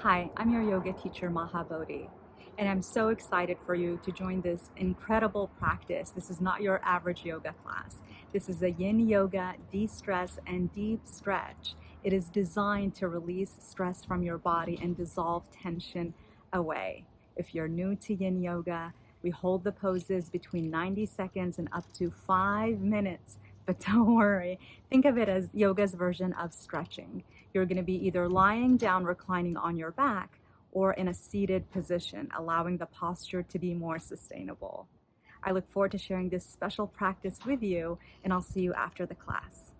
Hi, I'm your yoga teacher, Maha, and I'm so excited for you to join this incredible practice. This is not your average yoga class. This is a yin yoga de-stress and deep stretch. It is designed to release stress from your body and dissolve tension away. If you're new to yin yoga, we hold the poses between 90 seconds and up to 5 minutes. But don't worry, think of it as yoga's version of stretching. You're going to be either lying down, reclining on your back, or in a seated position, allowing the posture to be more sustainable. I look forward to sharing this special practice with you, and I'll see you after the class.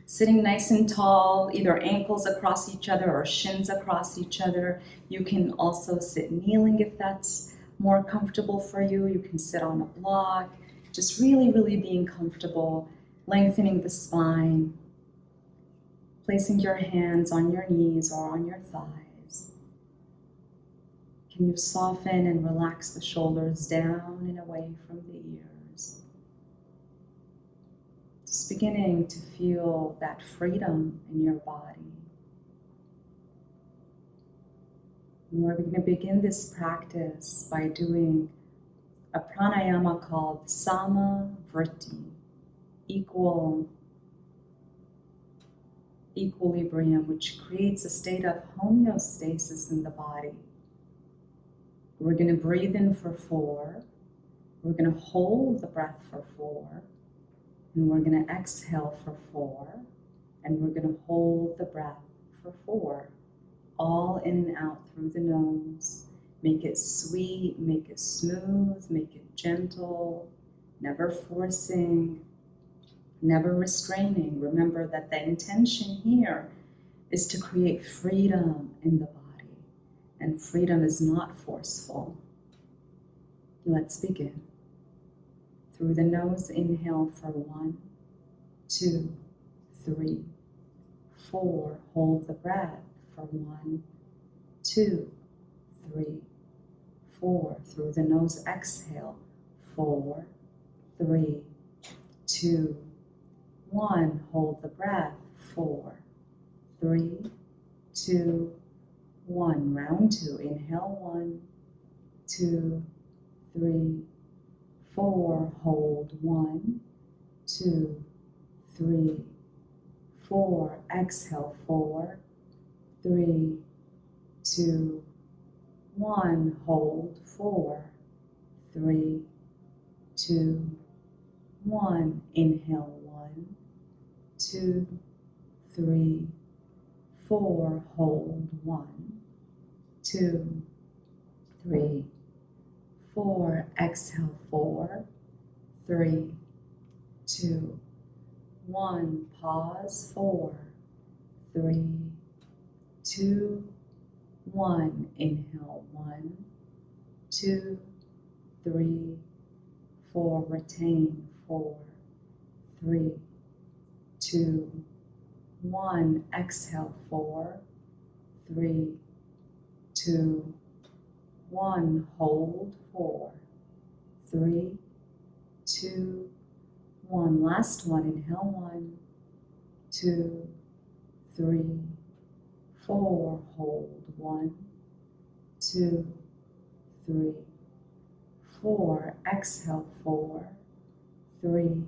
Sitting nice and tall, either ankles across each other or shins across each other. You can also sit kneeling if that's more comfortable for you. You can sit on a block, just really being comfortable, lengthening the spine, placing your hands on your knees or on your thighs. Can you soften and relax the shoulders down and away from the ears? Just beginning to feel that freedom in your body. And we're going to begin this practice by doing a pranayama called sama vritti, equilibrium, which creates a state of homeostasis in the body. We're going to breathe in for 4. We're going to hold the breath for 4. And we're going to exhale for 4. And we're going to hold the breath for 4. All in and out through the nose. Make it sweet, make it smooth, make it gentle, never forcing, never restraining. Remember that the intention here is to create freedom in the body, and freedom is not forceful. Let's begin. Through the nose, inhale for 1, 2, 3, 4. Hold the breath for 1, 2, 3, 4. Through the nose, exhale. 4, 3, 2, 1. Hold the breath. 4, 3, 2, 1. Round 2. Inhale. 1, 2, 3, 4. Hold. 1, 2, 3, 4. Exhale. 4, 3, 2, 1. Hold. 4, 3, 2, 1. Inhale. 1, 2, 3, 4. Hold. 1, 2, 3, 4. Exhale. 4, 3, 2, 1. Pause. 4, 3, 2, 1. Inhale. 1, 2, 3, 4. Retain. 4, 3, 2, 1. Exhale. 4, 3, 2, 1. Hold. 4, 3, 2, 1. Last one. Inhale. 1, 2, 3, 4. Hold. 1, 2, 3, 4. Exhale. 4, 3,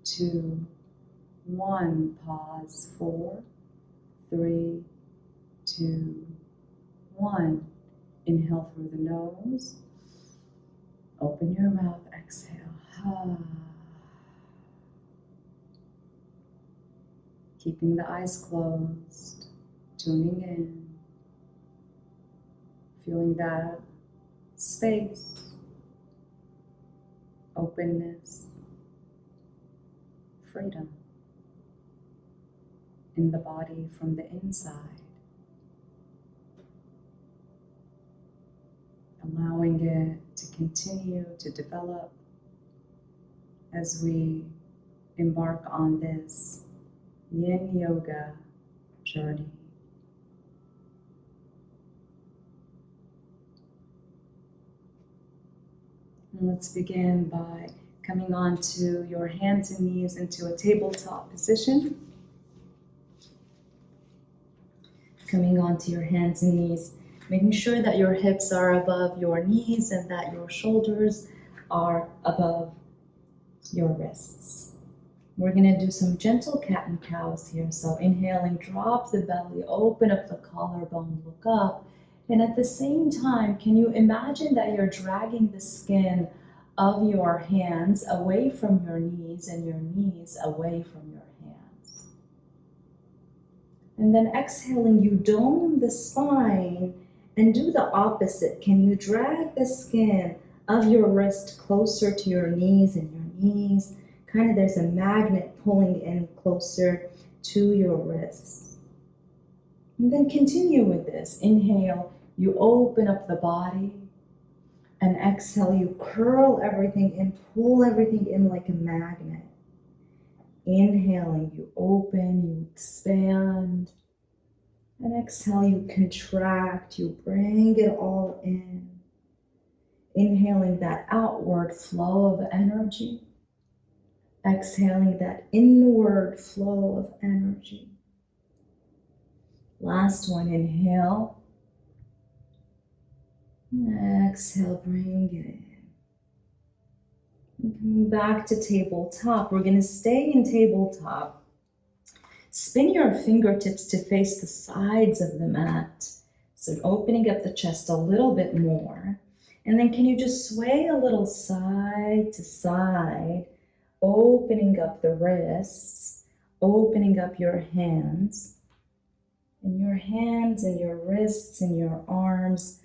2, 1. Pause. 4, 3, 2, 1. Inhale through the nose. Open your mouth. Exhale. Keeping the eyes closed. Tuning in. Feeling that space. Openness. Freedom in the body from the inside. Allowing it to continue to develop as we embark on this yin yoga journey. Let's begin by coming onto your hands and knees into a tabletop position. Coming onto your hands and knees, making sure that your hips are above your knees and that your shoulders are above your wrists. We're going to do some gentle cat and cows here. So inhaling, drop the belly, open up the collarbone, look up. And at the same time, can you imagine that you're dragging the skin of your hands away from your knees and your knees away from your hands? And then exhaling, you dome the spine and do the opposite. Can you drag the skin of your wrist closer to your knees and your knees? Kind of there's a magnet pulling in closer to your wrists. And then continue with this. Inhale, you open up the body. And exhale, you curl everything in, pull everything in like a magnet. Inhaling, you open, you expand. And exhale, you contract, you bring it all in. Inhaling that outward flow of energy. Exhaling that inward flow of energy. Last one, inhale. Exhale, bring it in. And coming back to tabletop, we're going to stay in tabletop. Spin your fingertips to face the sides of the mat. So opening up the chest a little bit more. And then can you just sway a little side to side, opening up the wrists, opening up your hands. And your hands and your wrists and your arms,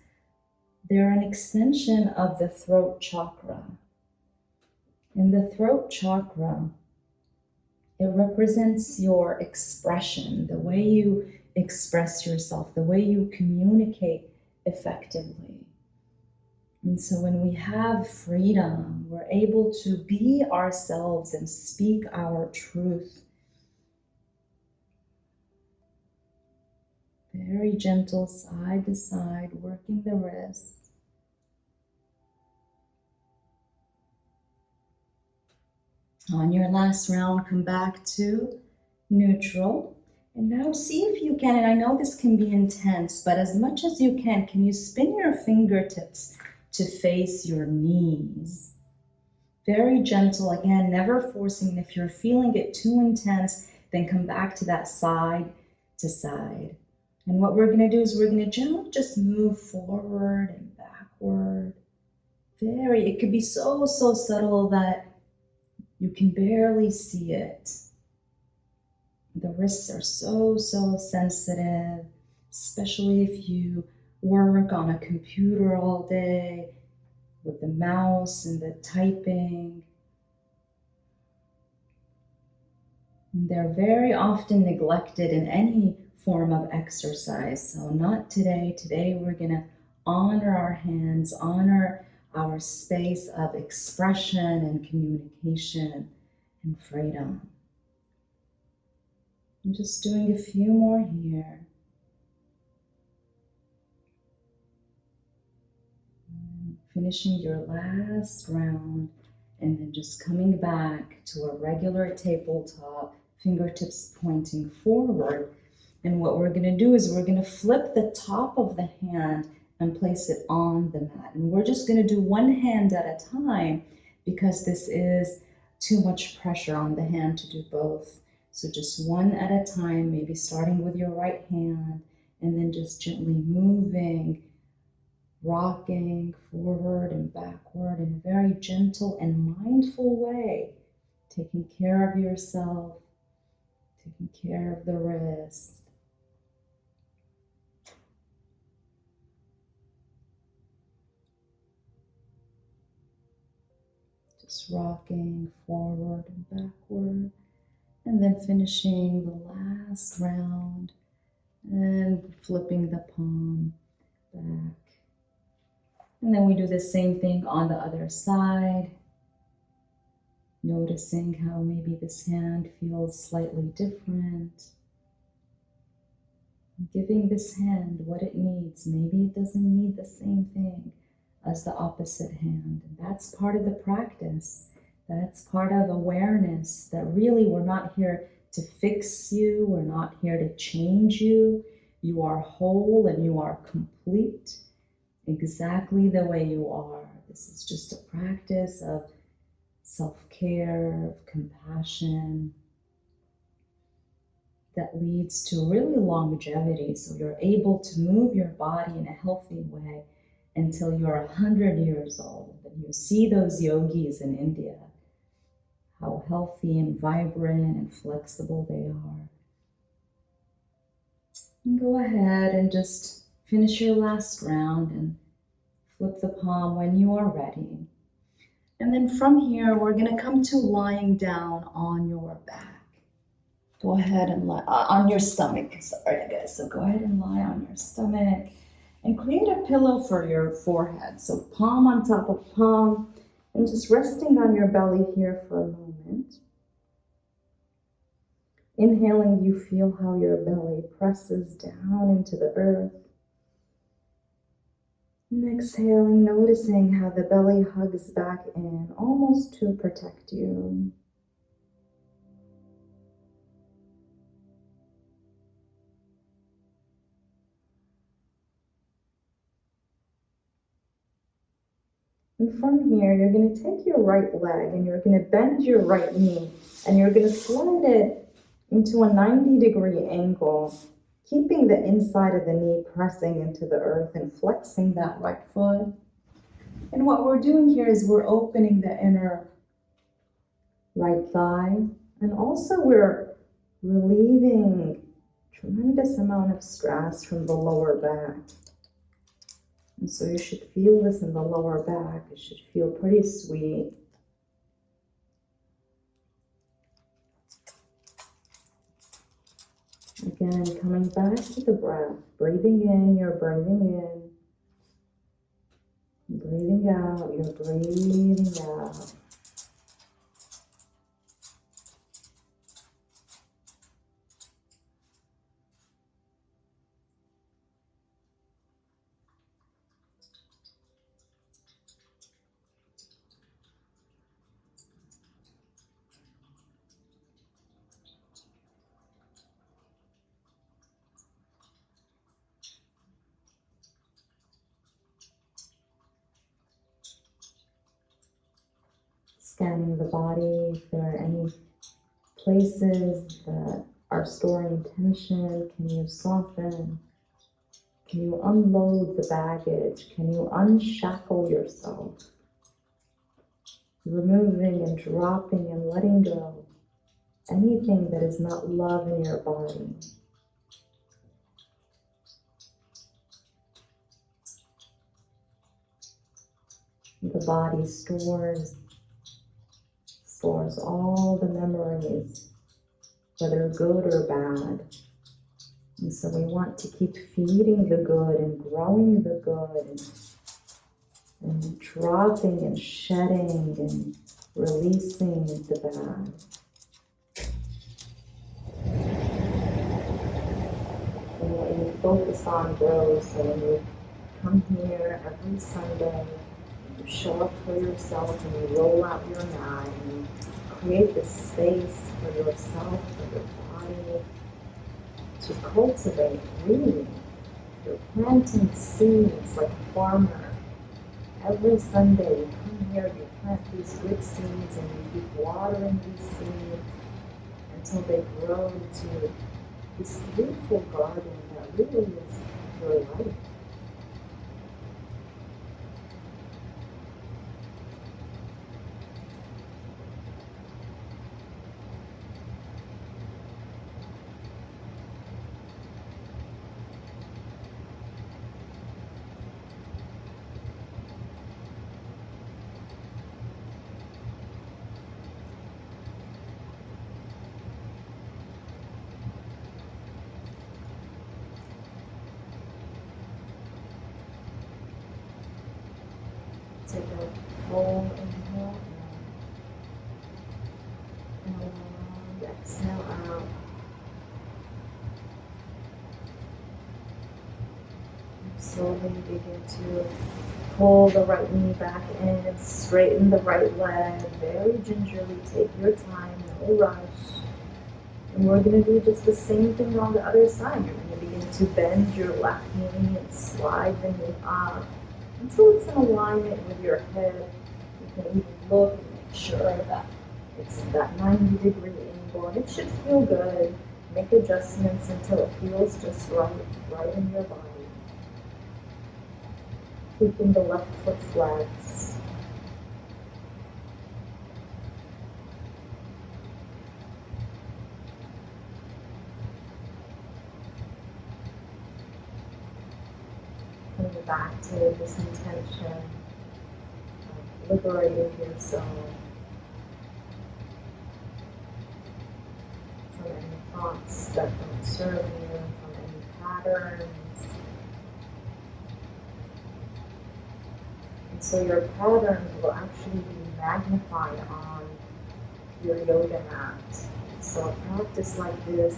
they're an extension of the throat chakra. And the throat chakra, it represents your expression, the way you express yourself, the way you communicate effectively. And so when we have freedom, we're able to be ourselves and speak our truth. Very gentle, side to side, working the wrists. On your last round, come back to neutral. And now see if you can, and I know this can be intense, but as much as you can you spin your fingertips to face your knees? Very gentle, again, never forcing. And if you're feeling it too intense, then come back to that side to side. And what we're going to do is we're going to gently just move forward and backward. It could be so subtle that you can barely see it. The wrists are so sensitive, especially if you work on a computer all day with the mouse and the typing. And they're very often neglected in any form of exercise. So not today. Today we're going to honor our hands, honor our space of expression and communication and freedom. I'm just doing a few more here. Finishing your last round and then just coming back to a regular tabletop, fingertips pointing forward. And what we're going to do is we're going to flip the top of the hand and place it on the mat. And we're just going to do one hand at a time because this is too much pressure on the hand to do both. So just one at a time, maybe starting with your right hand and then just gently moving, rocking forward and backward in a very gentle and mindful way, taking care of yourself, taking care of the wrist. Just rocking forward and backward, and then finishing the last round and flipping the palm back. And then we do the same thing on the other side, noticing how maybe this hand feels slightly different. Giving this hand what it needs. Maybe it doesn't need the same thing as the opposite hand. And that's part of the practice. That's part of awareness that really we're not here to fix you. We're not here to change you. You are whole and you are complete exactly the way you are. This is just a practice of self-care, of compassion that leads to really longevity. So you're able to move your body in a healthy way until you're 100 years old. And you see those yogis in India, how healthy and vibrant and flexible they are. And go ahead and just finish your last round and flip the palm when you are ready. And then from here, we're going to come to lying down on your back. Go ahead and lie on your stomach. Sorry, guys. So go ahead and lie on your stomach and create a pillow for your forehead. So palm on top of palm and just resting on your belly here for a moment. Inhaling, you feel how your belly presses down into the earth. And exhaling, noticing how the belly hugs back in, almost to protect you. And from here, you're going to take your right leg and you're going to bend your right knee and you're going to slide it into a 90-degree angle, keeping the inside of the knee pressing into the earth and flexing that right foot. And what we're doing here is we're opening the inner right thigh, and also we're relieving tremendous amount of stress from the lower back. And so you should feel this in the lower back. It should feel pretty sweet. Again, coming back to the breath, breathing in, you're breathing in. Breathing out, you're breathing out. Scanning the body, if there are any places that are storing tension, can you soften? Can you unload the baggage? Can you unshackle yourself? Removing and dropping and letting go anything that is not love in your body. The body stores all the memories, whether good or bad. And so we want to keep feeding the good and growing the good and dropping and shedding and releasing the bad. And what you focus on grows. So when you come here every Sunday, you show up for yourself and you roll out your mat and you create this space for yourself, for your body, to cultivate, really. You're planting seeds like a farmer. Every Sunday you come here, you plant these good seeds and you keep watering these seeds until they grow into this beautiful garden that really is your life. Take a full inhale and a long exhale out. slowly begin to pull the right knee back in, straighten the right leg, very gingerly, take your time, no rush. And we're going to do just the same thing on the other side. You're going to begin to bend your left knee and slide the knee up until it's in alignment with your head. You can even look and make sure that it's in that 90-degree angle, and it should feel good. Make adjustments until it feels just right in your body. Keeping the left foot flexed. Coming back to this intention of liberating yourself from any thoughts that don't serve you, from any patterns. And so your patterns will actually be magnified on your yoga mat. So a practice like this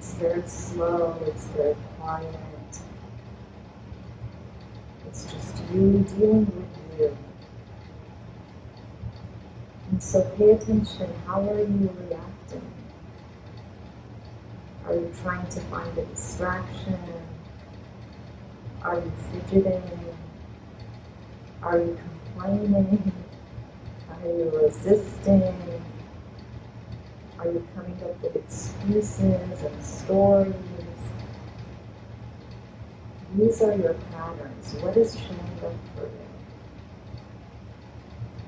is very slow, it's very quiet. It's just you dealing with you. And so pay attention, how are you reacting? Are you trying to find a distraction? Are you fidgeting? Are you complaining? Are you resisting? Are you coming up with excuses and stories? These are your patterns. What is showing up for you?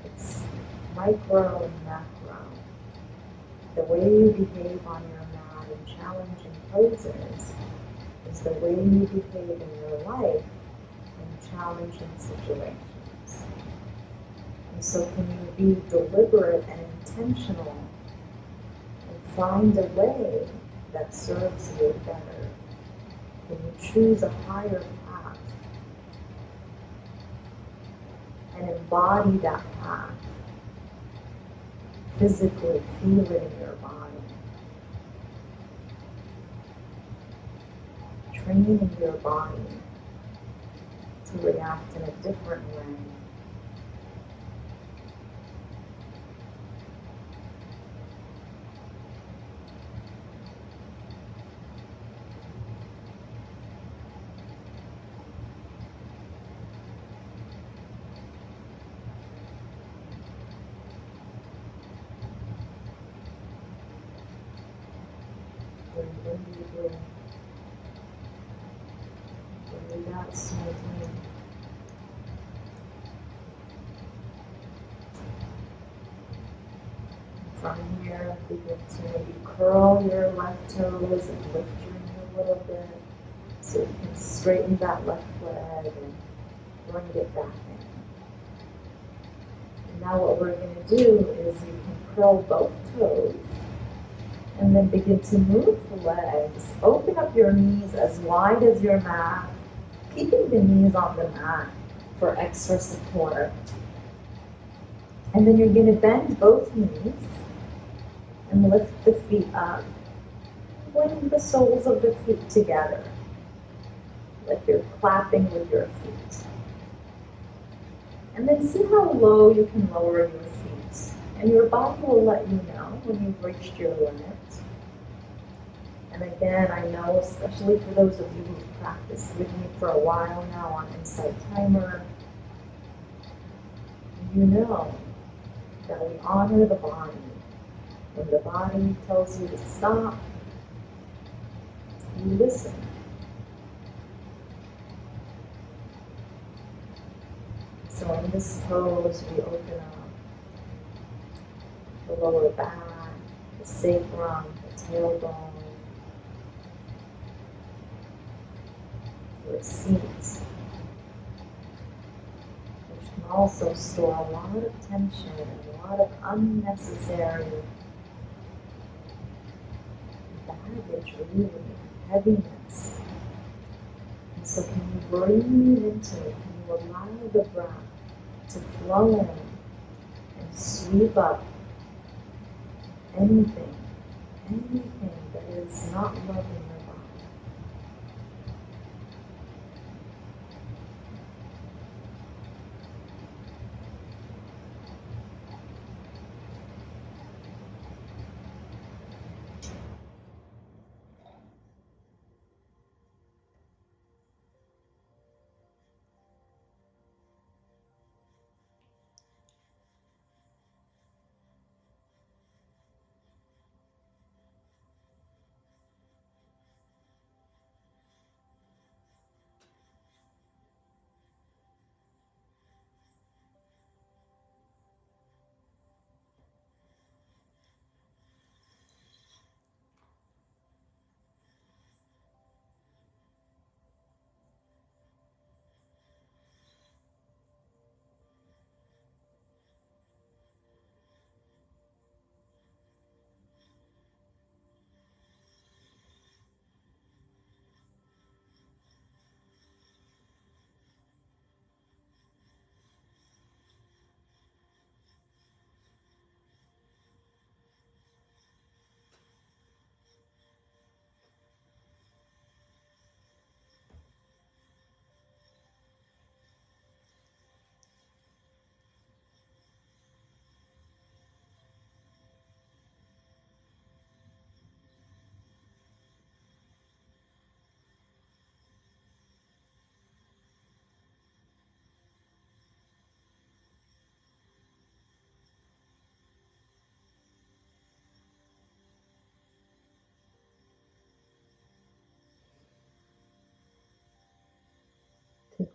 It's micro and macro. The way you behave on your mat in challenging poses is the way you behave in your life in challenging situations. And so can you be deliberate and intentional and find a way that serves you better? Can you choose a higher path and embody that path? Physically feel it in your body. Training your body to react in a different way. Without smoking. From here, begin to maybe curl your left toes and lift your knee a little bit so you can straighten that left leg and bring it back in. And now what we're going to do is you can curl both toes and then begin to move the legs. Open up your knees as wide as your mat, keeping the knees on the mat for extra support. And then you're going to bend both knees and lift the feet up. Bring the soles of the feet together, like you're clapping with your feet. And then see how low you can lower your feet. And your body will let you know when you've reached your limit. And again, I know, especially for those of you who've practiced with me for a while now on Insight Timer, you know that we honor the body. When the body tells you to stop, you listen. So in this pose, we open up the lower back, the sacrum, the tailbone, your seat, which can also store a lot of tension and a lot of unnecessary baggage, really, heaviness. And so can you breathe into it? Can you allow the breath to flow in and sweep up anything that is not loving your body?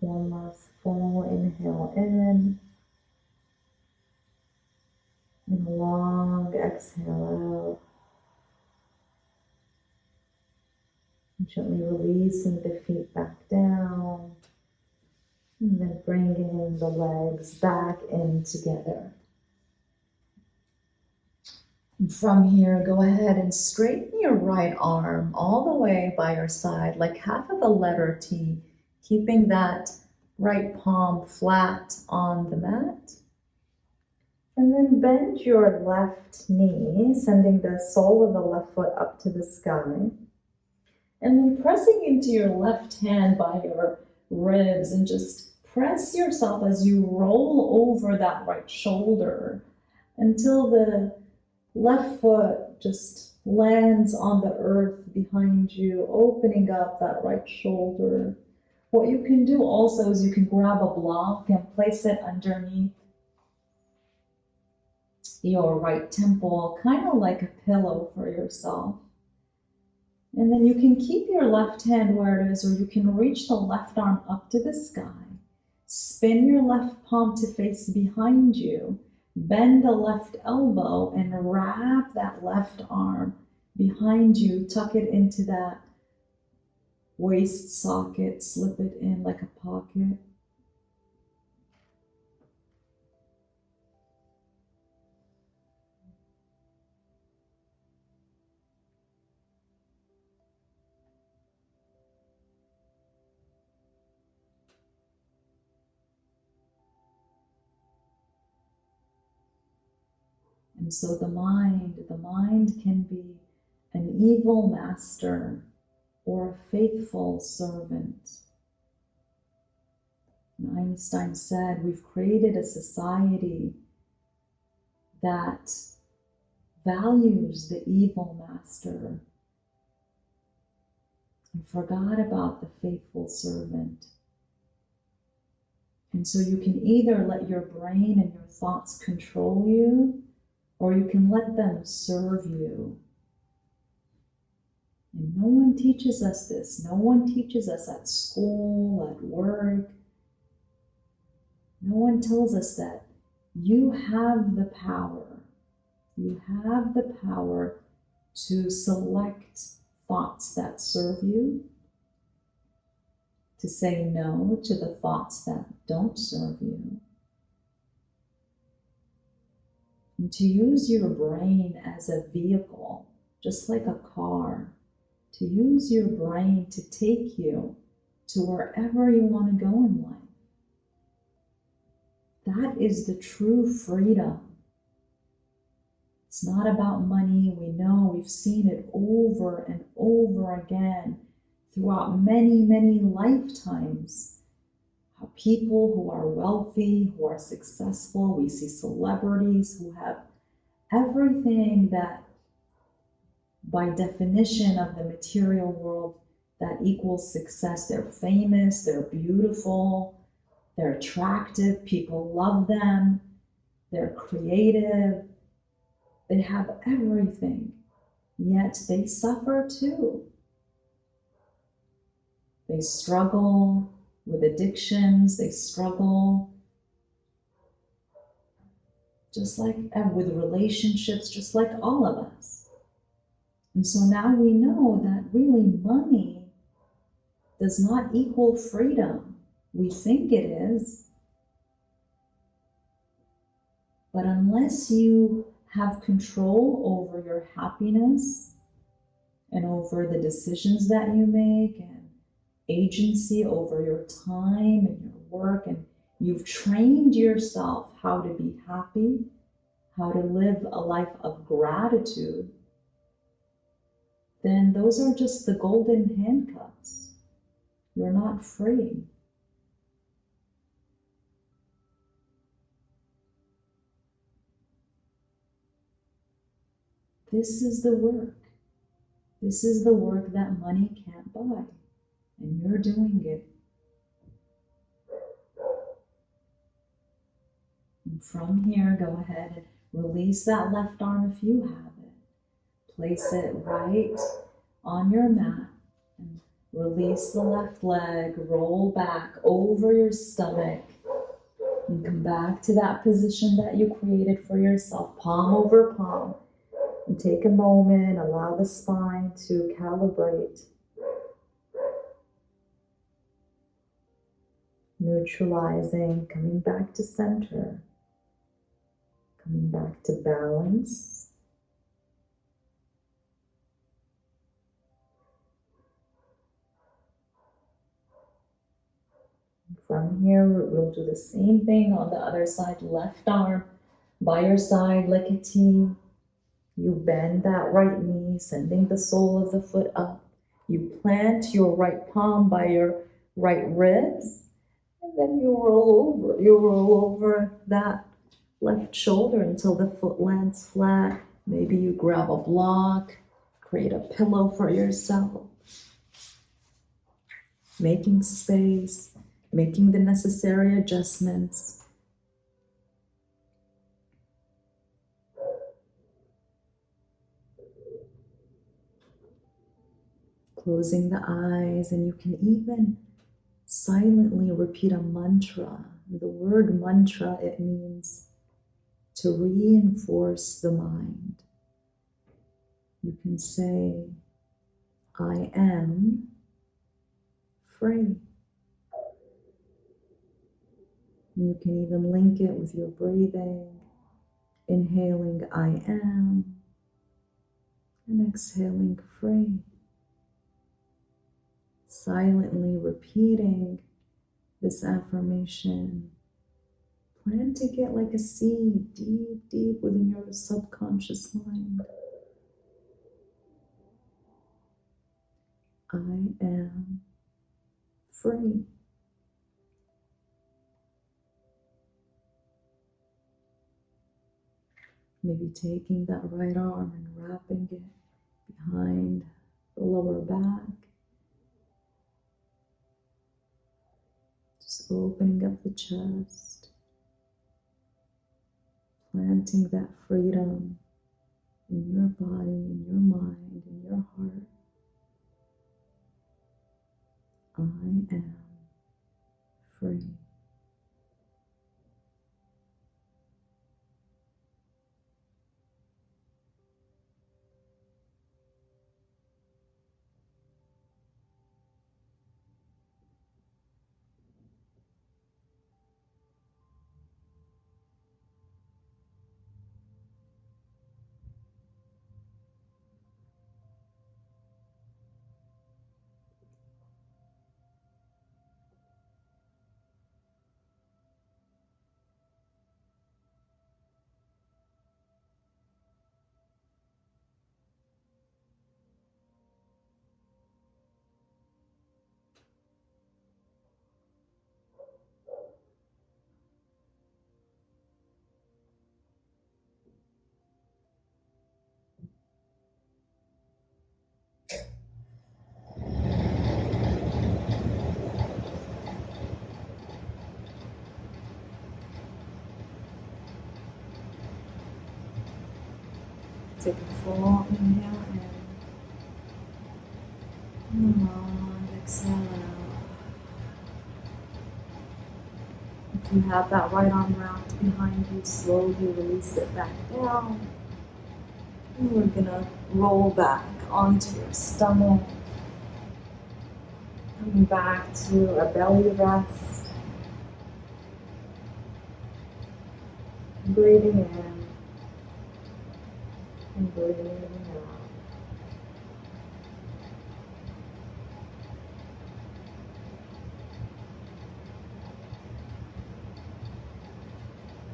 one last full inhale in, and a long exhale out. And gently releasing the feet back down, and then bringing the legs back in together. And from here, go ahead and straighten your right arm all the way by your side, like half of a letter T, keeping that right palm flat on the mat. And then bend your left knee, sending the sole of the left foot up to the sky. And then pressing into your left hand by your ribs, and just press yourself as you roll over that right shoulder until the left foot just lands on the earth behind you, opening up that right shoulder. What you can do also is you can grab a block and place it underneath your right temple, kind of like a pillow for yourself. And then you can keep your left hand where it is, or you can reach the left arm up to the sky. Spin your left palm to face behind you. Bend the left elbow and wrap that left arm behind you. Tuck it into that waist socket. Slip it in like a pocket. And so the mind can be an evil master or a faithful servant. And Einstein said, we've created a society that values the evil master and forgot about the faithful servant. And so you can either let your brain and your thoughts control you, or you can let them serve you. And no one teaches us this. No one teaches us at school, at work. No one tells us that you have the power. You have the power to select thoughts that serve you, to say no to the thoughts that don't serve you, and to use your brain as a vehicle, just like a car, to use your brain to take you to wherever you want to go in life. That is the true freedom. It's not about money. We know, we've seen it over and over again throughout many, many lifetimes. How people who are wealthy, who are successful, we see celebrities who have everything that, by definition of the material world, that equals success. They're famous, they're beautiful, they're attractive, people love them, they're creative, they have everything, yet they suffer too. They struggle with addictions, they struggle just like with relationships, just like all of us. And so now we know that really money does not equal freedom. We think it is, but unless you have control over your happiness and over the decisions that you make and agency over your time and your work, and you've trained yourself how to be happy, how to live a life of gratitude, then those are just the golden handcuffs. You're not free. This is the work. This is the work that money can't buy. And you're doing it. And from here, go ahead and release that left arm if you have it. Place it right on your mat. And Release the left leg, roll back over your stomach, and come back to that position that you created for yourself, palm over palm. And take a moment, allow the spine to calibrate. Neutralizing, coming back to center, coming back to balance. From here, we'll do the same thing on the other side. Left arm by your side like a T. You bend that right knee, sending the sole of the foot up. You plant your right palm by your right ribs, and then you roll over. You roll over that left shoulder until the foot lands flat. Maybe you grab a block, create a pillow for yourself. Making space, making the necessary adjustments. Closing the eyes, and you can even silently repeat a mantra. The word mantra, it means to reinforce the mind. You can say, I am free. And you can even link it with your breathing, inhaling I am, and exhaling free. Silently repeating this affirmation. Planting it like a seed deep, deep within your subconscious mind. I am free. Maybe taking that right arm and wrapping it behind the lower back. Just opening up the chest. Planting that freedom in your body, in your mind, in your heart. I am free. Take a full inhale in, and exhale out. If you have that right arm wrapped behind you, slowly release it back down. And we're gonna roll back onto your stomach. Coming back to a belly rest. Breathing in and breathing out.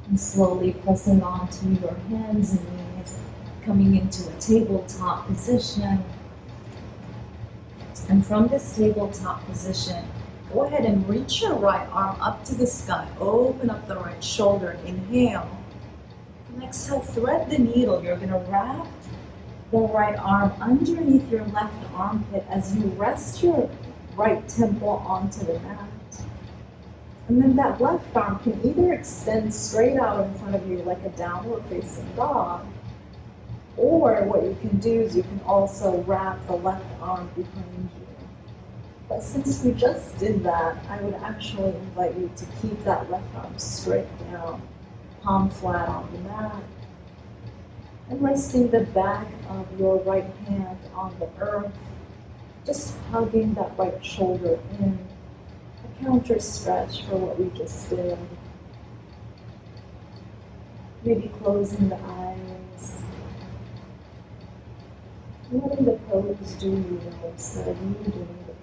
And slowly pressing onto your hands and knees, coming into a tabletop position. And from this tabletop position, go ahead and reach your right arm up to the sky. Open up the right shoulder. Inhale. And exhale, thread the needle. You're going to wrap the right arm underneath your left armpit as you rest your right temple onto the mat. And then that left arm can either extend straight out in front of you like a downward facing dog, or what you can do is you can also wrap the left arm behind you. But since we just did that, I would actually invite you to keep that left arm straight down, palm flat on the mat, and resting the back of your right hand on the earth, just hugging that right shoulder in, a counter stretch for what we just did. Maybe closing the eyes, letting the pose do you instead of you doing the pose.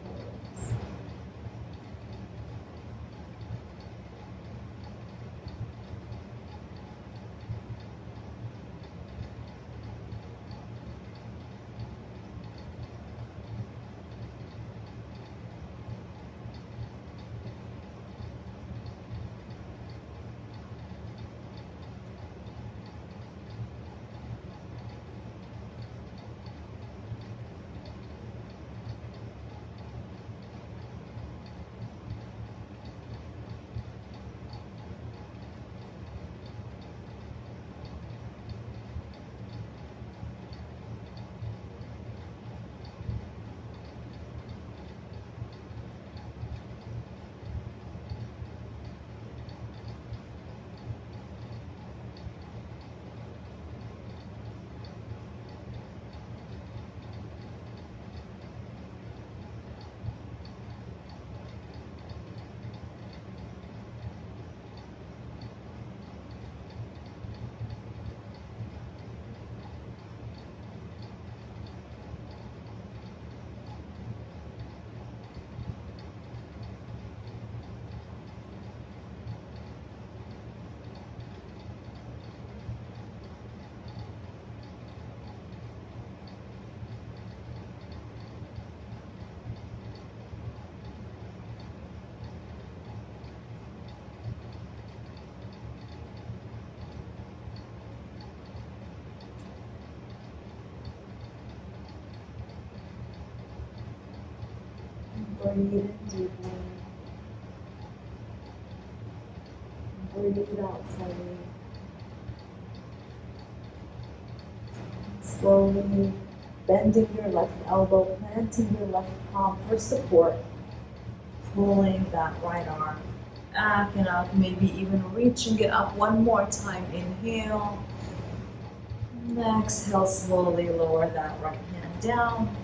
Breathe in deeply. Breathe out fully. Slowly bending your left elbow, planting your left palm for support. Pulling that right arm back and up, maybe even reaching it up one more time. Inhale. And exhale, slowly lower that right hand down.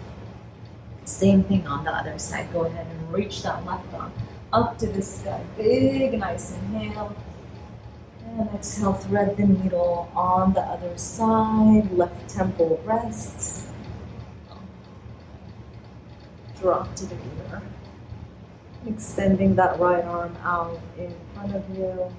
Same thing on the other side. Go ahead and reach that left arm up to the sky. Big, nice inhale. And exhale, thread the needle on the other side. Left temple rests. Drop to the ear. Extending that right arm out in front of you.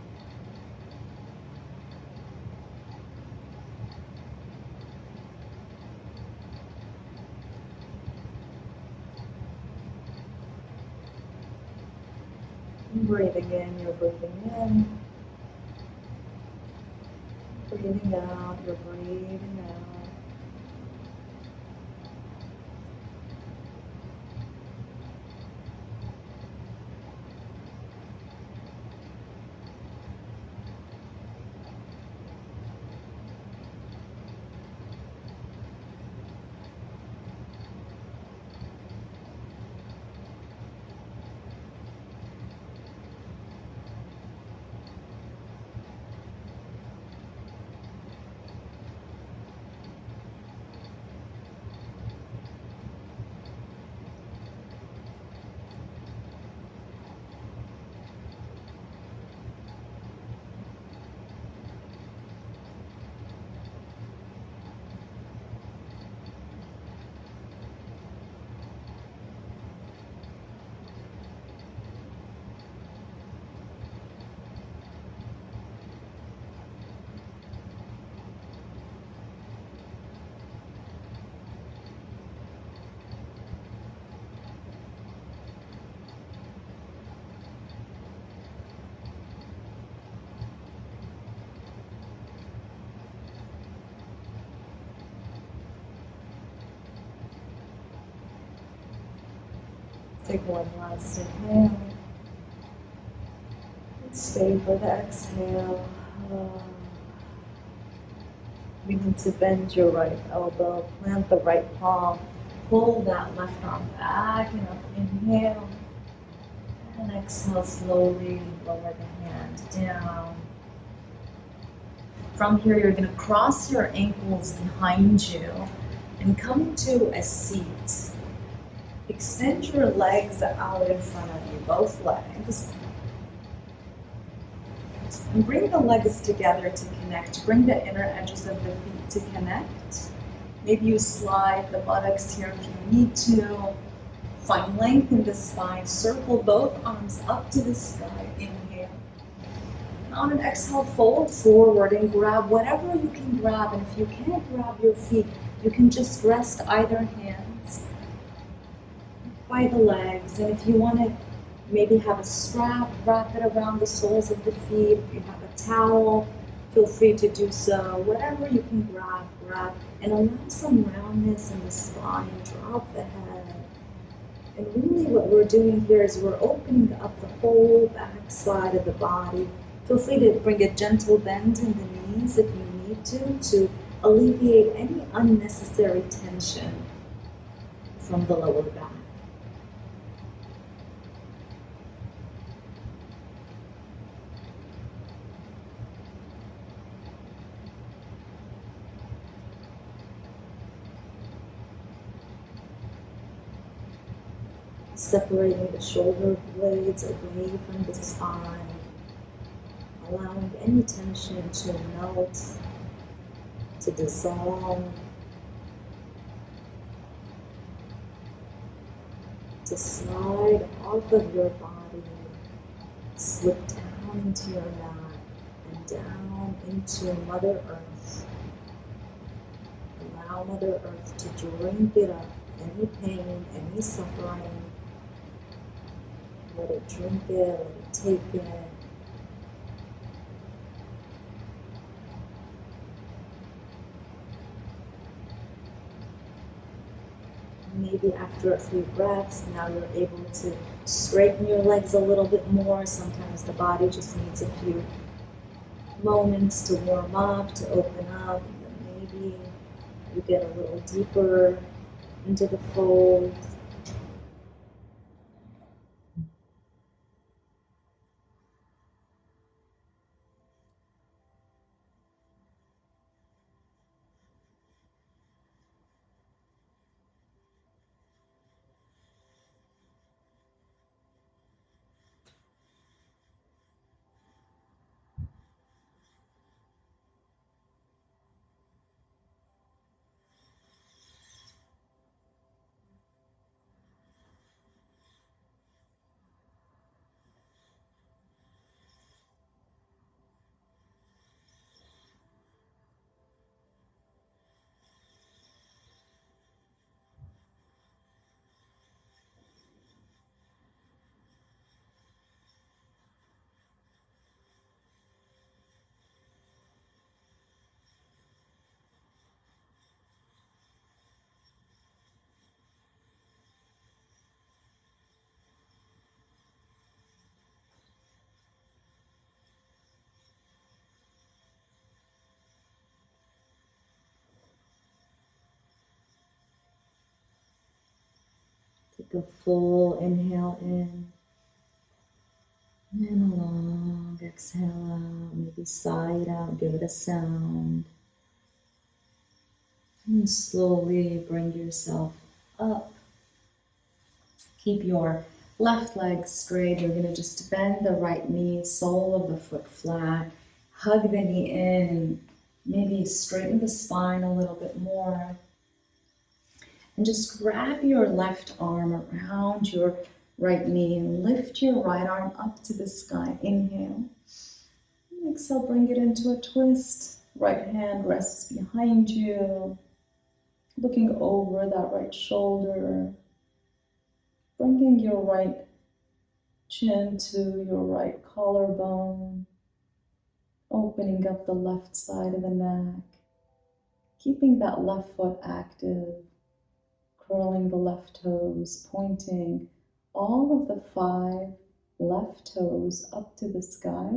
Breathing in, you're breathing in. Breathing out, you're breathing out. Take one last inhale. Stay for the exhale. Begin to bend your right elbow, plant the right palm Pull that left arm back and up. Inhale. And exhale, slowly lower the hand down. From here, you're going to cross your ankles behind you and come to a seat. Extend your legs out in front of you, both legs. And bring the legs together to connect. Bring the inner edges of the feet to connect. Maybe you slide the buttocks here if you need to. Find length in the spine. Circle both arms up to the sky. Inhale. And on an exhale, fold forward and grab whatever you can grab. And if you can't grab your feet, you can just rest either hands by the legs. And if you want to maybe have a strap, wrap it around the soles of the feet. If you have a towel, feel free to do so. Whatever you can grab. And allow some roundness in the spine. Drop the head. And really what we're doing here is we're opening up the whole back side of the body. Feel free to bring a gentle bend in the knees if you need to alleviate any unnecessary tension from the lower back. Separating the shoulder blades away from the spine, allowing any tension to melt, to dissolve, to slide off of your body, slip down into your mat and down into Mother Earth. Allow Mother Earth to drink it up, any pain, any suffering. Let it drink it, let it take it. Maybe after a few breaths, now you're able to straighten your legs a little bit more. Sometimes the body just needs a few moments to warm up, to open up. And then maybe you get a little deeper into the fold. Take a full inhale in. And a long exhale out. Maybe sigh it out, give it a sound. And slowly bring yourself up. Keep your left leg straight. You're going to just bend the right knee, sole of the foot flat. Hug the knee in and maybe straighten the spine a little bit more. And just grab your left arm around your right knee and lift your right arm up to the sky. Inhale. And exhale, bring it into a twist. Right hand rests behind you. Looking over that right shoulder. Bringing your right chin to your right collarbone. Opening up the left side of the neck. Keeping that left foot active. Curling the left toes, pointing all of the 5 left toes up to the sky.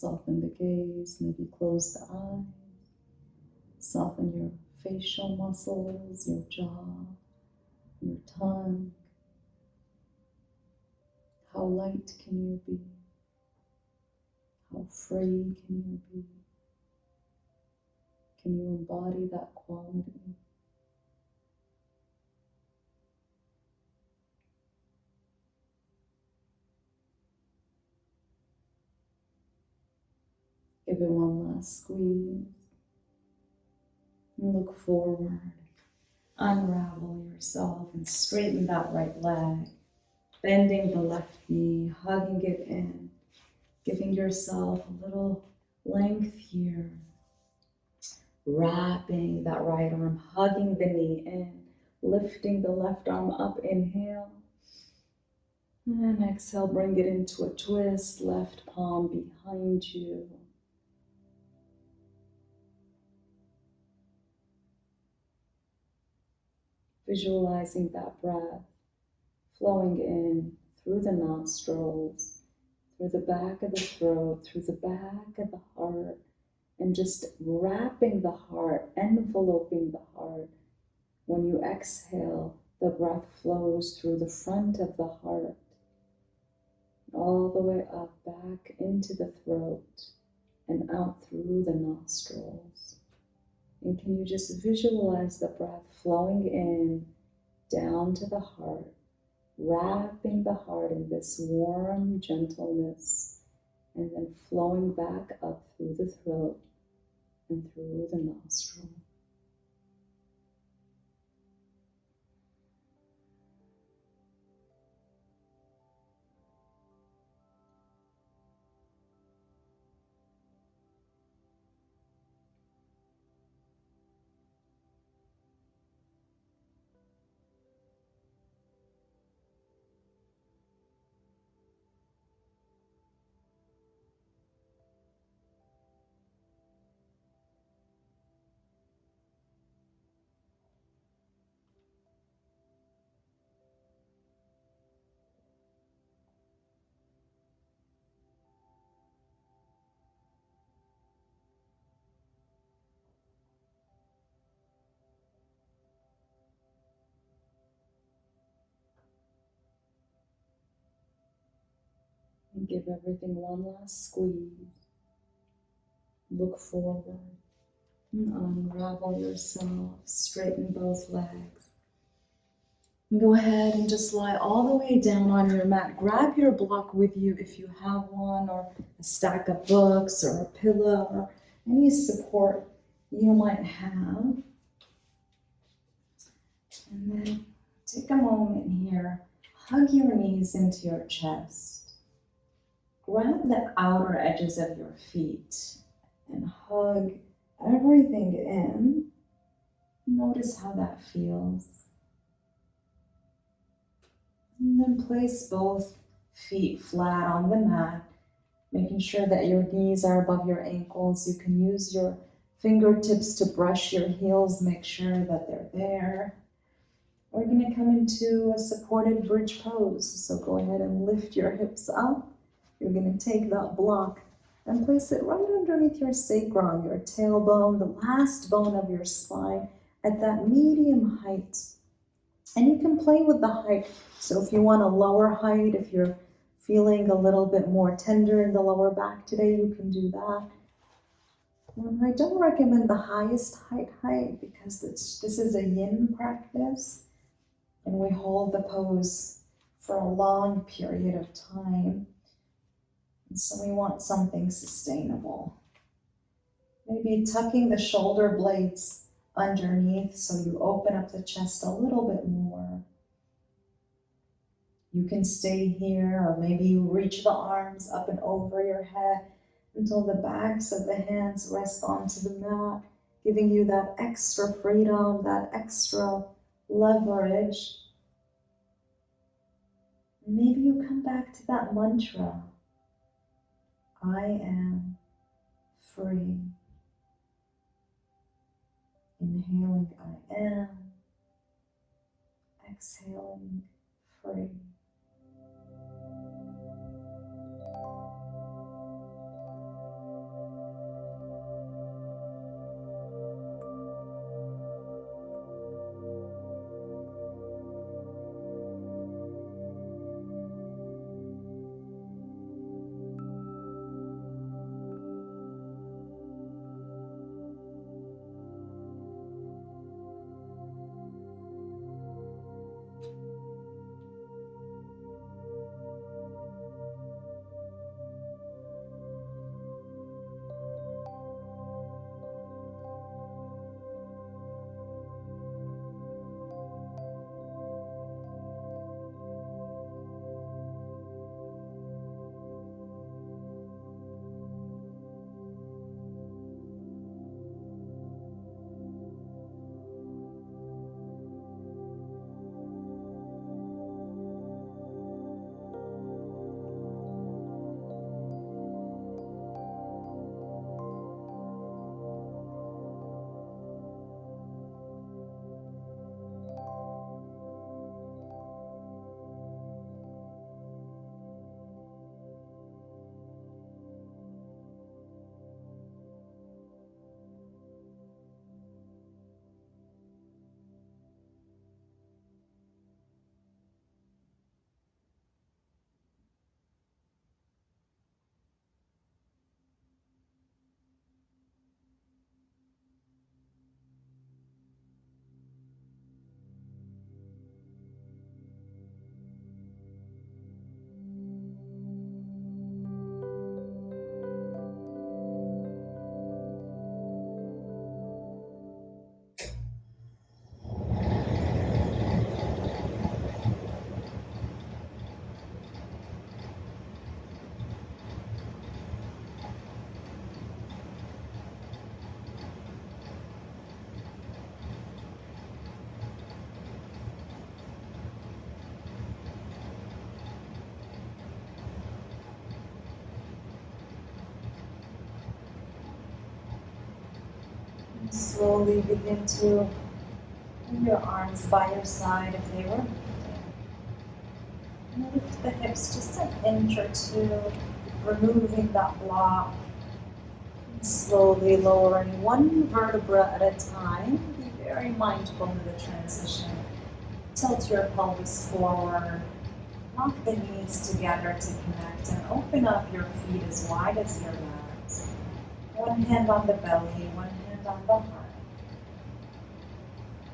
Soften the gaze, maybe close the eyes. Soften your facial muscles, your jaw, your tongue. How light can you be? How free can you be? Can you embody that quality? Give it one last squeeze. And look forward. Unravel yourself and straighten that right leg. Bending the left knee, hugging it in. Giving yourself a little length here. Wrapping that right arm, hugging the knee in. Lifting the left arm up, inhale. And exhale, bring it into a twist, left palm behind you. Visualizing that breath flowing in through the nostrils, through the back of the throat, through the back of the heart, and just wrapping the heart, enveloping the heart. When you exhale, the breath flows through the front of the heart, all the way up, back into the throat, and out through the nostrils. And can you just visualize the breath flowing in, down to the heart, wrapping the heart in this warm gentleness, and then flowing back up through the throat and through the nostril. And give everything one last squeeze. Look forward and unravel yourself. Straighten both legs. And go ahead and just lie all the way down on your mat. Grab your block with you if you have one, or a stack of books, or a pillow, or any support you might have. And then take a moment here. Hug your knees into your chest. Grab the outer edges of your feet and hug everything in. Notice how that feels. And then place both feet flat on the mat, making sure that your knees are above your ankles. You can use your fingertips to brush your heels, make sure that they're there. We're going to come into a supported bridge pose. So go ahead and lift your hips up. You're going to take that block and place it right underneath your sacrum, your tailbone, the last bone of your spine, at that medium height. And you can play with the height. So if you want a lower height, if you're feeling a little bit more tender in the lower back today, you can do that. And I don't recommend the highest height because this is a yin practice. And we hold the pose for a long period of time. And so we want something sustainable. Maybe tucking the shoulder blades underneath so you open up the chest a little bit more. You can stay here, or maybe you reach the arms up and over your head until the backs of the hands rest onto the mat, giving you that extra freedom, that extra leverage. And maybe you come back to that mantra, I am free. Inhaling, I am. Exhaling, free. And slowly begin to bring your arms by your side if they were lifted. And lift the hips just an inch or two, removing that block. And slowly lowering one vertebra at a time. Be very mindful of the transition. Tilt your pelvis forward. Lock the knees together to connect and open up your feet as wide as your mat. One hand on the belly, one hand on the heart.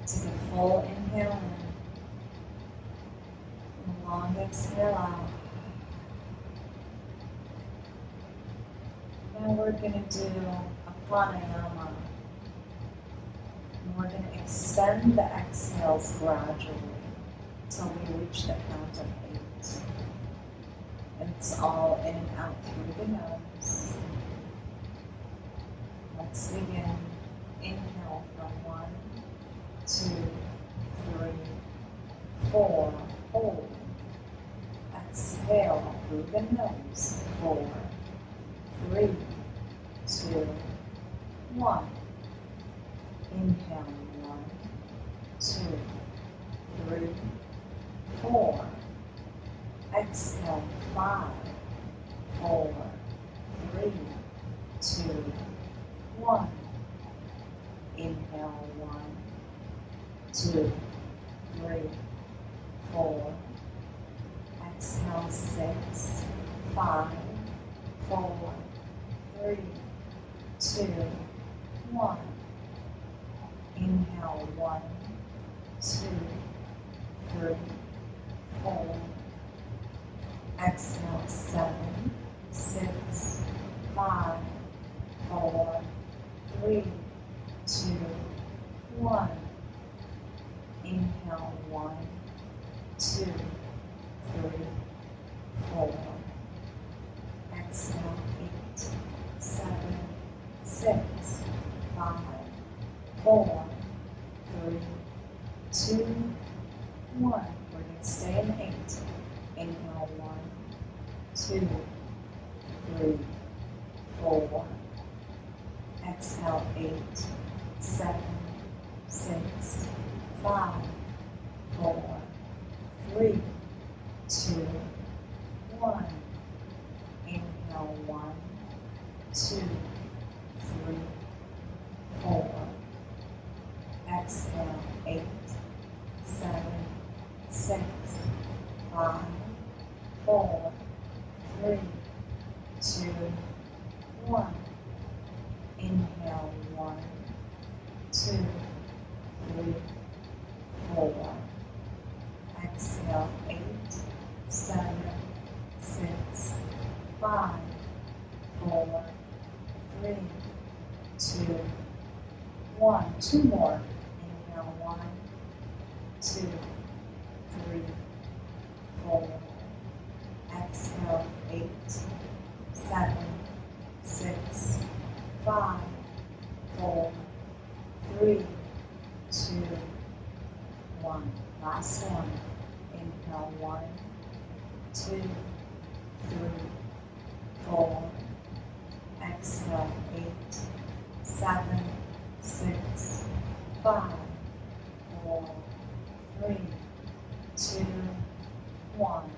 Take a full inhale in and a long exhale out. Now we're going to do a pranayama. And we're going to extend the exhales gradually until we reach the count of 8. And it's all in and out through the nose. Let's begin. Inhale from 1, 2, 3, 4. Hold. Exhale through the nose. 4, 3, 2, 1. Inhale 1, 2, 3, 4. Exhale 5, 4, 3, 2, 1. Inhale 1, 2, 3, 4. Exhale 6, 5, 4, 3, 2, 1. Inhale 1, 2, 3, 4. Exhale 7, 6, 5, 4, 3, 2, 1. Inhale 1, 2, 3, 4. Exhale 8, 7, 6, 5, 4, 3, 2, 1. We're going to stay in 8. Inhale 1, 2, 3, 4. Exhale 8, 7, 6, 5, 4, 3, 2, 1. Inhale 1, 2, 3, 4. Exhale 8, 7, 6, 5, 4, 3, 2, 1. Inhale 1, 2, 3, 4. Exhale 8, 7, 6, 5, 4, 3, 2, 1. Two more. Inhale 1, 2, 3, 4. Exhale 8, 7, 6, 5, 4, 3, 2, 1. Last one. Inhale 1, 2, 3, 4. Exhale 8, 7, 6, 5, 4, 3, 2, 1.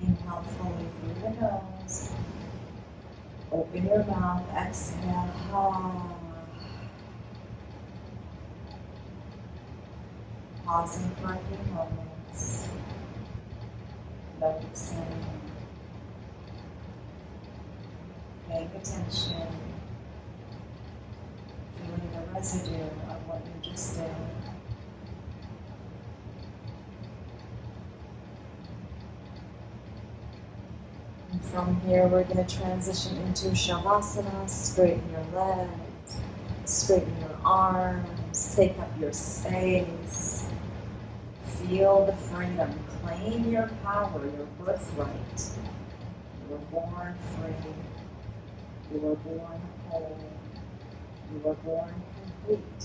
Inhale fully through the nose. Open your mouth. Exhale. Pausing for a few moments. Noticing. Paying attention. Feeling the residue of what you just did. And from here, we're going to transition into Shavasana. Straighten your legs, straighten your arms, take up your space. Feel the freedom. Claim your power, your birthright. You were born free. You were born whole. You were born complete.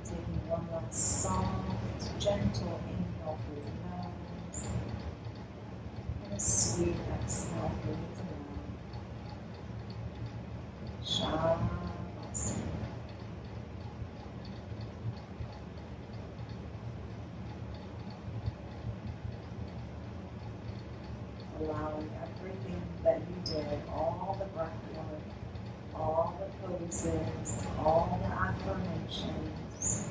Taking one last soft, gentle inhale through the nose. And a sweet exhale through the mouth. Shavasana. Allowing everything that you did, all the breath work, all the poses, all the affirmations,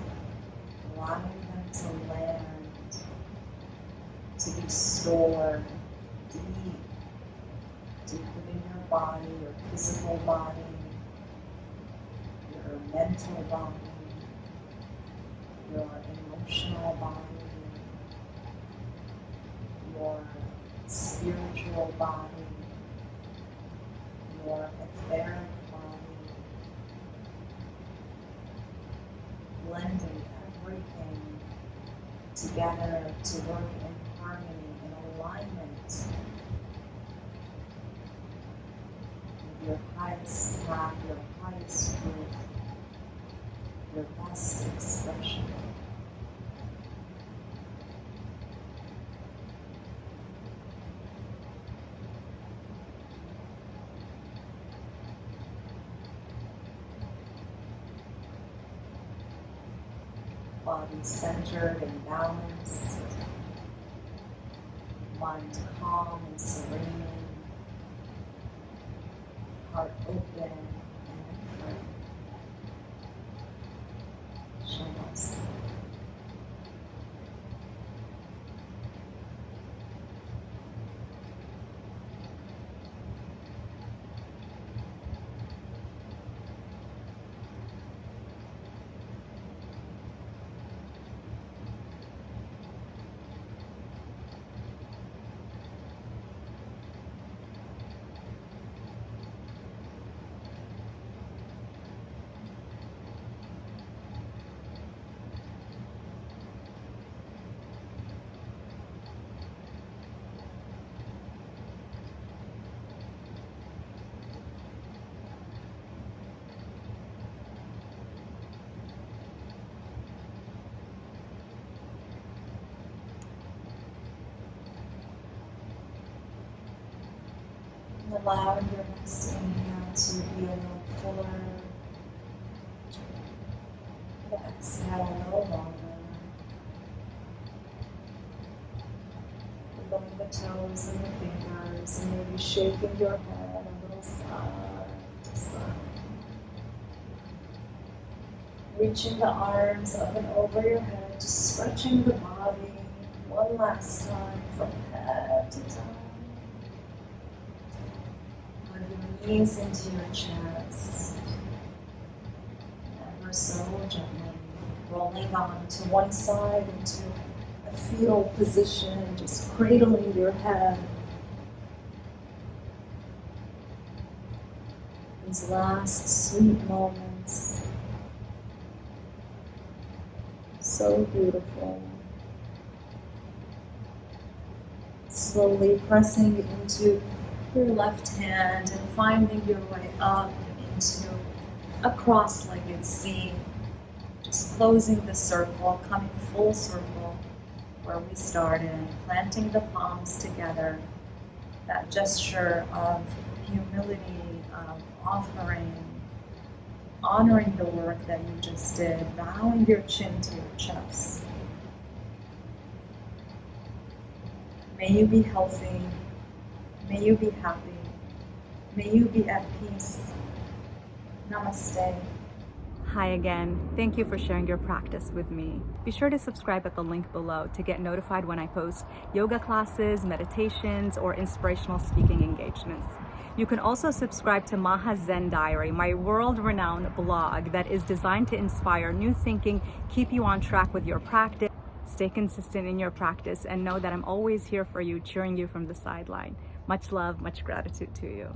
allowing them to land, to be stored deep within your body, your physical body, your mental body, your emotional body, your spiritual body, your etheric body, blending everything together to work in harmony, in alignment with your highest path, your highest truth, your best expression. Body centered and balanced, mind calm and serene, heart open and free. Shavasana. Allowing your next inhale to be a little fuller, the exhale no longer. Rubbing the toes and the fingers, and maybe shaking your head a little side to side. Reaching the arms up and over your head, just stretching the body one last time from head to toe. Knees into your chest, ever so gently rolling on to one side into a fetal position, just cradling your head. These last sweet moments, so beautiful. Slowly pressing into your left hand and finding your way up into a cross-legged seat. Just closing the circle, coming full circle where we started, planting the palms together. That gesture of humility, of offering, honoring the work that you just did, bowing your chin to your chest. May you be healthy. May you be happy. May you be at peace. Namaste. Hi again. Thank you for sharing your practice with me. Be sure to subscribe at the link below to get notified when I post yoga classes, meditations, or inspirational speaking engagements. You can also subscribe to Maha Zen Diary, my world-renowned blog that is designed to inspire new thinking, keep you on track with your practice, stay consistent in your practice, and know that I'm always here for you, cheering you from the sideline. Much love, much gratitude to you.